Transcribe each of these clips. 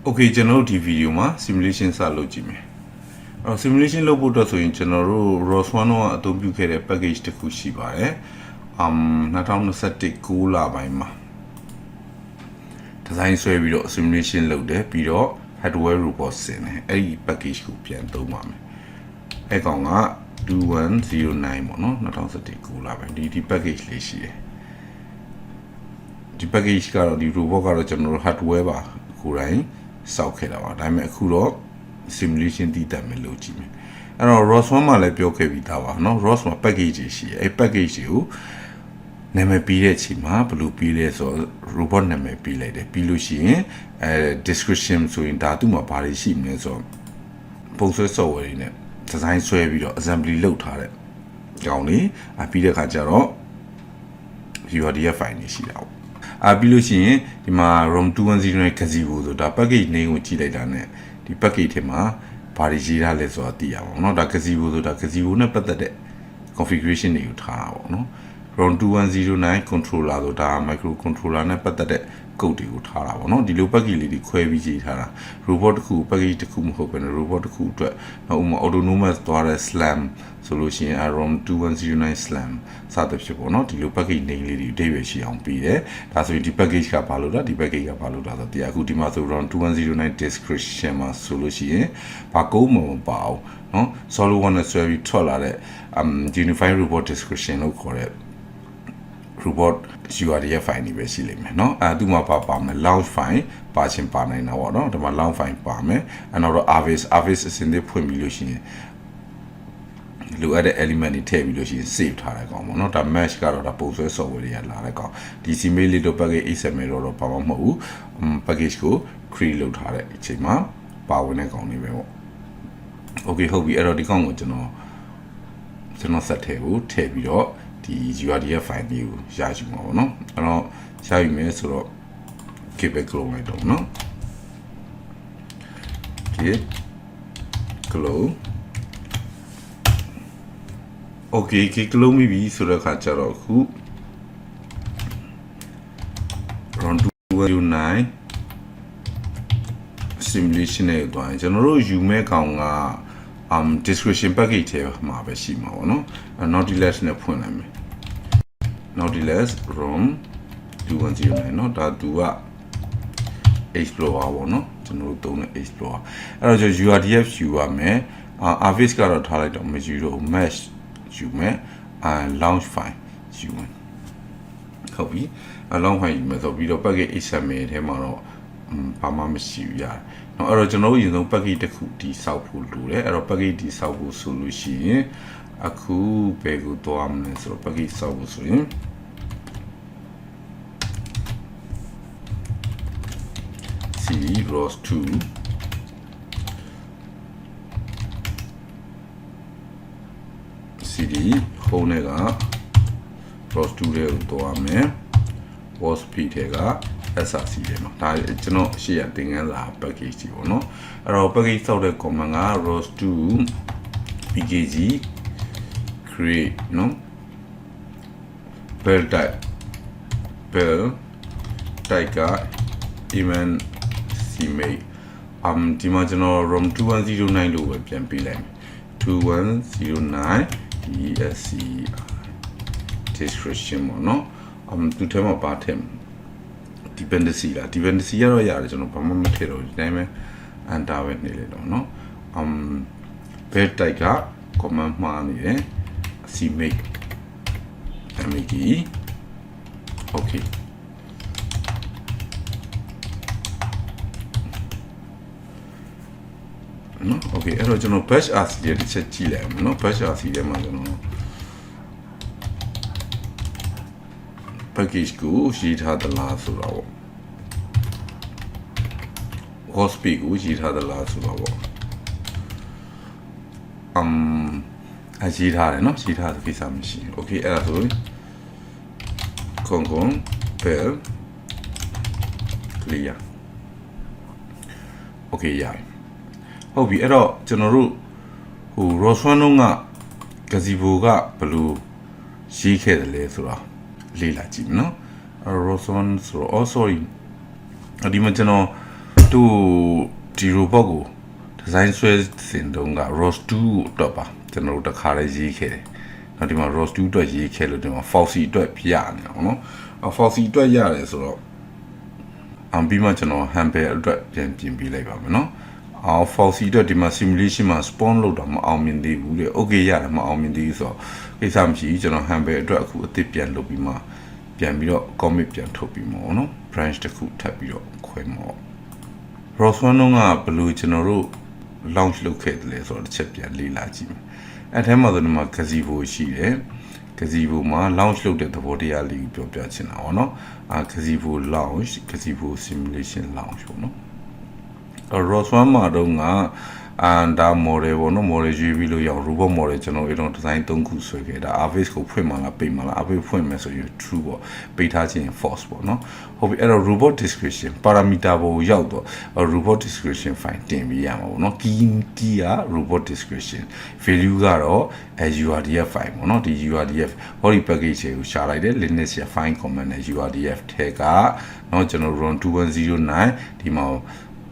Okay ကျွန်တော်တို့ဒီ video မှာ simulation စလုပ်ကြည့်မယ်။ simulation လုပ်ဖို့အတွက်ဆိုရင်ကျွန်တော်တို့ ROS1 ကအသုံးပြုခဲ့တဲ့ package တစ်ခုရှိပါတယ်။2021 9လပိုင်းမှာ design ဆွဲပြီးတော့ simulation လုပ်တယ်ပြီးတော့ hardware report ဆင်တယ်။အဲ့ဒီ package ကိုပြန်သုံးပါမယ်။အဲ့ကောင်က2109ပေါ့နော်2021 9လပိုင်းဒီ package လေးရှိတယ်။ဒီ package ကတော့ဒီ robot ကတော့ကျွန်တော်တို့ hardware ပါကိုယ်တိုင်စောက်ခဲ့တာပါဒါပေမဲ့အခုတော့ simulation တည်တတ်မယ်လို့ကြည့်မယ်အဲ့တော့ ROS1 မှာလည်းပြောခဲ့ပြီးသားပါเนาะ ROS မှာ package တွေရှိတယ်အဲ့ package တွေကိုနာမည်ပေးတဲ့အချိန်မှာဘယ်လိုပေးလဲဆိုတော့ robot နာမည်ပေးလိုက်တယ်ပြီးလို့ရှိရင်description ဆိုရင်ဒါသူ့မှာဘာတွေရှိမလဲဆိုတော့ပုံဆွဲ software တွေနဲ့ design ဆွဲပြီးတော့ assembly လုပ်ထားတဲ့ကြောင်းလေးပြီးတဲ့အခါကျတော့ URDF file တွေရှိတာပေါ့ပြီးလို့ရှိရင်ဒီမှာ ROM2109 gz11 ဆိုတာ package name ကိုကြည့်လိုက်တာ ਨੇ ဒီ package ထဲမှာဘာတွေရေးထားလဲဆိုတာသိရပါဘောเนาะဒါ gz11 ဆိုတာ gz11 နဲ့ပတ်သက်တဲ့ configuration တွေကိုထားတာပေါ့เนาะ ROM2109 controller ဆိုတာ micro controller နဲ့ပတ်သက်တဲ့ code တွေကိုထားတာပေါ့เนาะဒီလို package လေးတွေခွဲပြီးရေးထားတာ robot တစ်ခု package တစ်ခုမဟုတ်ဘဲနဲ့ robot တစ်ခုအတွက်ဥပမာ autonomous သွားတဲ့ slam ဆိုလို့ရှိရင် ROM2109 slam စသဖြင့်ပေါ့เนาะဒီလို package name လေးတွေအသေးပဲရှိအောင်ပြီးတယ်ဒါဆိုရင်ဒီ package ကဘာလို့လဲဒီ package ကဘာလို့လဲဆိုတော့တရားအခုဒီမှာဆို ROM2109 description မှာဆိုလို့ရှိရင်ဘာကုန်းမပါအောင်เนาะ solid one နဲ့ဆွဲပြီးထွက်လာတဲ့ unified robot description လို့ခေါ်တဲ့ robot URDF file တွေပဲရှိလိမ့်မယ်เนาะသူမှာပါမယ် launch file ပါချင်ပါနိုင်တာပေါ့เนาะဒီမှာ launch file ပါမယ်အဲ့တော့ Avis အစင်းလေးဖွင့်ပြီးလို့ရှိရင်လိုအပ်တဲ့ element တွေထည့်ပြီးလို့ရှိရင် save ထားတဲ့ကောင်ပေါ့เนาะဒါ mesh ကတော့ဒါပုံဆွဲ software တွေကလာတဲ့ကောင်ဒီ simulate လို့ package XML တော့ဘာမှမဟုတ်ဘူး package ကို create လုပ်ထားတဲ့အချိန်မှာပါဝင်တဲ့ကောင်တွေပဲပေါ့ okay ဟုတ်ပြီအဲ့တော့ဒီကောင်ကိုကျွန်တော်ဆက်ထည့်ဖို့ထည့်ပြီးတော့ဒီ URDF file လေးကိုရယူမှာပေါ့နော်အဲ့တော့ရယူမယ်ဆိုတော့ keep it clone လိုက်တော့နော် keep clone okay keep clone ပြီဆိုတော့ခါကျတော့အခု ROM2109 simulation နဲ့တွားရင်ကျွန်တော်တို့ယူမဲ့ကောင်ကdescription package ထဲမှာပဲရှိမှာပေါ့နော် Nautilus နဲ့ဖွင့်လိုက်မယ် Nautilus ROM2109 เนาะဒါသူက explorer ပေါ့နော်ကျွန်တော်တို့သုံးတဲ့ explorer အဲ့တော့ကျွန်တော် URDF ယူရမယ် Avis ကတော့ထားလိုက်တော့မယူတော့ mesh ယူမယ် launch file ယူမယ်ဟုတ်ပြီ launch file ယူမယ်ဆိုပြီးတော့ package XML ထဲမှာတော့ဘာမှမရှိဘူးရတယ်เนาะအဲ့တော့ကျွန်တော်တို့ရင်ဆုံး package တစ်ခုတိစောက်ဖို့လိုတယ်အဲ့တော့ package တိစောက်ဖို့ဆိုလို့ရှိရင်အခုဘယ်ကိုသွားမလဲဆိုတော့ package စောက်ဖို့ဆိုရင်ROS2 CD home နဲ့က ROS2 တွေကိုသွားမယ် WASP ထဲကSRC ထဲမှာဒါကျွန်တော်ရှေ့ရသင်ခန်းစာ package ကြီးပေါ့နော်အဲ့တော့ package စောက်တဲ့ command က ROS2 pkg create နော် build type က event simate ဒီမှာကျွန်တော် ROM2109 လို့ပဲပြန်ပေးလိုက်မယ်2109 ESC description ပေါ့နော်သူထဲမှာပါထည့်dependency လား dependency ရတော့ရတယ်ကျွန်တော်ဘာမှမထည့်တော့ဒီတိုင်းပဲ enter ပဲနေလေတော့เนาะbed type က command မှားနေတယ် simate okay เนาะ okay အဲ့တော့ကျွန်တော် bash rc ရဲ့တစ်ချက်ကြည့်လိုက်အောင်เนาะ bash rc ထဲမှာကျွန်တော် package ကိုရေးထားသလားဆိုတော့ WASP ကိုရေးထားသလားဆိုတော့ရေးထားတယ်เนาะရေးထားတဲ့ကိစ္စမရှိဘူး okay အဲ့ဒါဆိုရင် concon per clear okay ရပြီဟုတ်ပြီအဲ့တော့ကျွန်တော်တို့ဟို ROS1 က gazebo ကဘယ်လိုရေးခဲ့တယ်လဲဆိုတော့လေ့လာကြည့်နော် ROS1 ဆိုတော့ sorry ဒီမှာကျွန်တော် to the robot design switch syndrome ROS2 အတွက်ပါကျွန်တော်တို့တစ်ခါလေးရေးခဲ့တယ်နောက်ဒီမှာ ROS2 အတွက်ရေးခဲ့လို့ဒီမှာ Foxy အတွက်ပြရနေအောင်နော် Foxy အတွက်ရတယ်ဆိုတော့ပြီးမှကျွန်တော် handle အတွက်ပြန်ပြင်ပေးလိုက်ပါမယ်နော်Foxy အတွက်ဒီမှာ simulation မှာ spawn လုပ်တာမအောင်မြင်သေးဘူးတဲ့ okay ရတယ်မအောင်မြင်သေးဘူးဆိုတော့ကိစ္စမရှိဘူးကျွန်တော် handle အတွက်အခုအသစ်ပြန်လုပ်ပြီးမှပြန်ပြီးတော့ commit ပြန်ထုတ်ပြီးမှာနော် branch တစ်ခုထပ်ပြီးတော့ခွဲမှာ ROS1 ကဘယ်လိုကျွန်တော်တို့ launch လုပ်ခဲ့တယ်လဲဆိုတော့တစ်ချက်ပြန်လေ့လာကြည့်မယ်အဲ့ထဲမှာဆိုဒီမှာ gazebo ရှိတယ် gazebo မှာ launch လုပ်တဲ့သဘောတရားလေးကိုပြောပြချင်တာပေါ့နော်gazebo launch gazebo simulation launch ပေါ့နော်ROS1 မှာတော့ဒါ model ပေါ့နော် model ရွေးပြီးလို့ရအောင် robot model ကျွန်တော်အဲ့တော့ design 3ခုဆွဲခဲ့တာ average ကိုဖွင့်မှလားပိတ်မှလား average ဖွင့်မယ်ဆိုရင် true ပေါ့ပိတ်ထားခြင်း false ပေါ့နော်ဟုတ်ပြီအဲ့တော့ robot description parameter ပေါ်ရောက်တော့ robot description file တင်ပြီးရမှာပေါ့နော် key က robot description value ကတော့ URDF file ပေါ့နော်ဒီ URDF ဟောဒီ package ကိုရှာလိုက်တယ် Linux ရဲ့ file command နဲ့ URDF ထဲကเนาะကျွန်တော် ROM2109 ဒီမှာ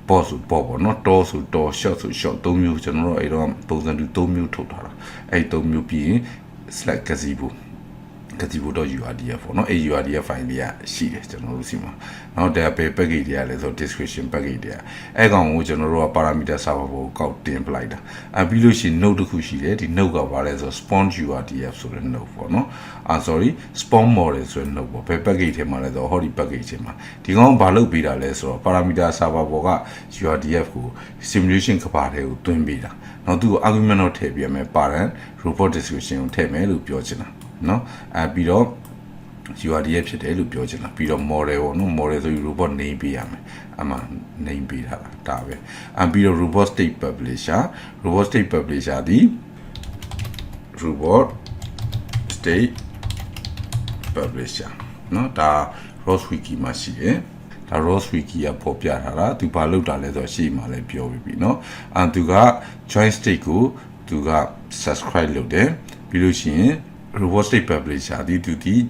boss ပေါ့ပေါ့နော် door ဆို door short ဆို short 3မျိုးကျွန်တော်တို့အဲ့တော့ပုံစံတူ3မျိုးထုတ်ထားတာအဲ့3မျိုးပြီးရင် select gazebo.urdf ပေါ့နော်အဲ့ urdf file လေးရှိတယ်ကျွန်တော်တို့စီမှာနောက်ဒါပဲ package တွေလဲဆို description package တွေအဲ့ကောင်ကိုကျွန်တော်တို့က parameter server ပေါ်ကောက်တင်ပလိုက်တာပြီးလို့ရှိရင် node တစ်ခုရှိတယ်ဒီ node ကဘာလဲဆို spawn urdf ဆိုတဲ့ node ပေါ့နော်sorry spawn model ဆိုတဲ့ node ပေါ့ဘယ် package ထဲမှာလဲဆိုဟောဒီ package ထဲမှာဒီကောင်ဘာလုပ်ပေးတာလဲဆိုတော့ parameter server ပေါ်က urdf ကို simulation ကဘာထဲကိုတွင်းပေးတာနောက်သူ့ကို argument တော့ထည့်ပြမယ် parent robot description ကိုထည့်မယ်လို့ပြောချင်တာနော်ပြီးတော့ URDF ဖြစ်တယ်လို့ပြောချင်တာပြီးတော့ model ပေါ့နော် model ဆိုပြီး robot name ပေးရမယ်အမှ name ပေးထားတာဒါပဲပြီးတော့ robot state publisher ဒီ robot state publisher နော်ဒါ ROS wiki မှာရှိတယ်ဒါ ROS wiki ကပေါ်ပြထားတာသူဘာလုပ်တာလဲဆိုတော့ရှေ့မှာလည်းပြောပြီးပြီเนาะသူက join state ကိုသူက subscribe လုပ်တယ်ပြီးလို့ရှိရင် robot state publisher ဒီ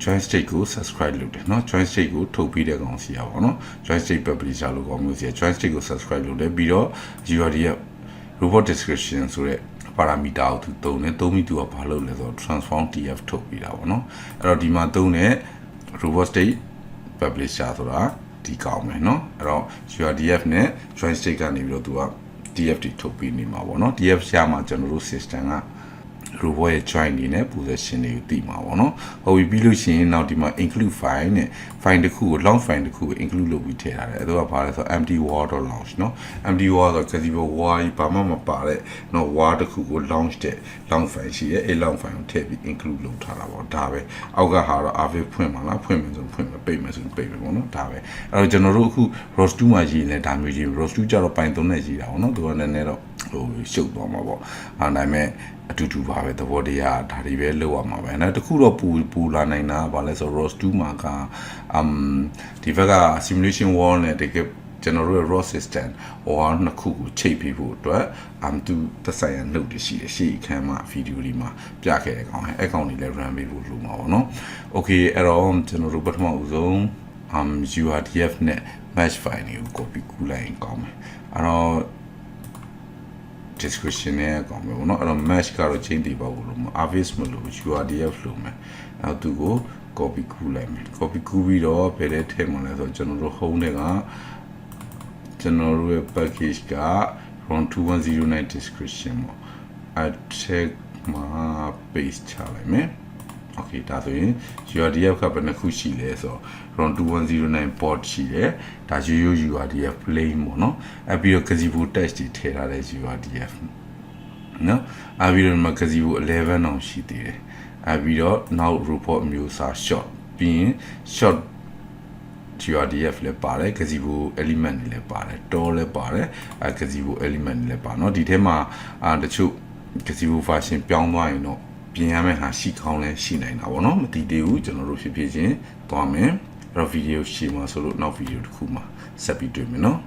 join state ကို subscribe လုပ်တယ်เนาะ join state ကိုထုတ်ပြီးတဲ့ကောင်စီရပါတော့ join state publisher လို့ကောင်မျိုးစီ join state ကို subscribe လုပ်တယ်ပြီးတော့ URDF robot description ဆိုတဲ့ parameter ကိုသူသုံးတယ်သုံးပြီးသူကဘာလုပ်လဲဆိုတော့ transform tf ထုတ်ပြီးတာပေါ့เนาะအဲ့တော့ဒီမှာသုံးတဲ့ robot state publisher ဆိုတာဒီကောင်းမယ်เนาะအဲ့တော့ URDF နဲ့ join state ကနေပြီးတော့သူက tf တွေထုတ်ပြီးနေမှာပေါ့เนาะ tf ရှာမှာကျွန်တော်တို့ system က robot ရဲ့ join နေနဲ့ position တွေကိုသိမှာပေါ့เนาะဟုတ်ပြီပြီးလို့ရှိရင်နောက်ဒီမှာ include file နဲ့ file တစ်ခုကို launch file တစ်ခုကို include လုပ်ပြီးထည့်ထားတယ်အဲ့ဒါကဘာလဲဆိုတော့ empty war.launch เนาะ empty war ဆိုတော့ gazebo war ဘာမှမပါတဲ့เนาะ war တစ်ခုကို launch တဲ့ launch file ရှိရဲ့အဲ့ launch file ကိုထည့်ပြီး include လုပ်ထားတာပေါ့ဒါပဲအောက်ကဟာတော့ average ဖွင့်မှာလားဖွင့်မယ်ဆိုဖွင့်မယ်ပိတ်မယ်ဆိုပိတ်မယ်ပေါ့เนาะဒါပဲအဲ့တော့ကျွန်တော်တို့အခု ROS2 မှာရေးနေဒါမျိုးရေး ROS2 ကျတော့ Python နဲ့ရေးတာပေါ့เนาะသူကနည်းနည်းတော့ဟိုရှုပ်သွားမှာပေါ့ဒါပေမဲ့အတူတူပါပဲသဘောတရားဒါတွေပဲလောက်ရမှာပဲနော်တခုတော့ပူလာနိုင်တာဗာလဲဆို ROS2 မှာကဒီဘက်က simulation wall နဲ့တကယ်ကျွန်တော်တို့ရဲ့ ROS system ဟိုနှစ်ခုကိုချိတ်ပြီးဖို့အတွက်သူသက်ဆိုင်ရာ note တွေရှိတယ်ရှေ့အခန်းမှာ video လေးမှာပြခဲ့တဲ့ကောင်အဲ့ကောင်တွေလည်း run ပေးဖို့လိုမှာပေါ့နော် okay အဲ့တော့ကျွန်တော်တို့ပထမဦးဆုံးURDF နဲ့ match file တွေကို copy ကူးလိုက်ရင်ကောင်းမယ်အဲ့တော့ description နဲ့ကောင်းမယ်ပေါ့နော်အဲ့တော့ match ကတော့ chain တည်ပါဘူးလို့မ average မလို့ URDF လို့မယ်အဲ့သူကို copy ကူးလိုက်မယ် copy ကူးပြီးတော့ဘယ်ထဲထည့်မှာလဲဆိုတော့ကျွန်တော်တို့ home တွေကကျွန်တော်တို့ရဲ့ package က ROM2109 description ပေါ့အဲ့ထဲမှာ paste ချလိုက်မယ် okay ဒါဆိုရင် URDF ကဘယ်နှခုရှိလဲဆိုတော့ ROM2109 port ရှိတယ်ဒါရိုးရိုး URDF plain ပေါ့နော်အဲ့ပြီးတော့ gazebo text တွေထည့်ထားတဲ့ URDF နော်အဲ့ပြီးတော့ gazebo 11အောင်ရှိသေးတယ်အဲ့ပြီးတော့နောက် report မျိုးစာ short ပြီးရင် short URDF လည်းပါတယ် gazebo element တွေလည်းပါတယ် door လည်းပါတယ်gazebo element တွေလည်းပါเนาะဒီထဲမှာတချို့ gazebo version ပြောင်းသွားရင်တော့ပြင်ရမယ့်ဟာရှိကောင်းလဲရှိနိုင်တာပေါ့เนาะမတည်သေးဘူးကျွန်တော်တို့ဖြစ်ဖြစ်ချင်းသွားမယ်အဲ့တော့ video ရှင်းမှာဆိုလို့နောက် video တစ်ခုမှာဆက်ပြီးတွေ့မယ်เนาะ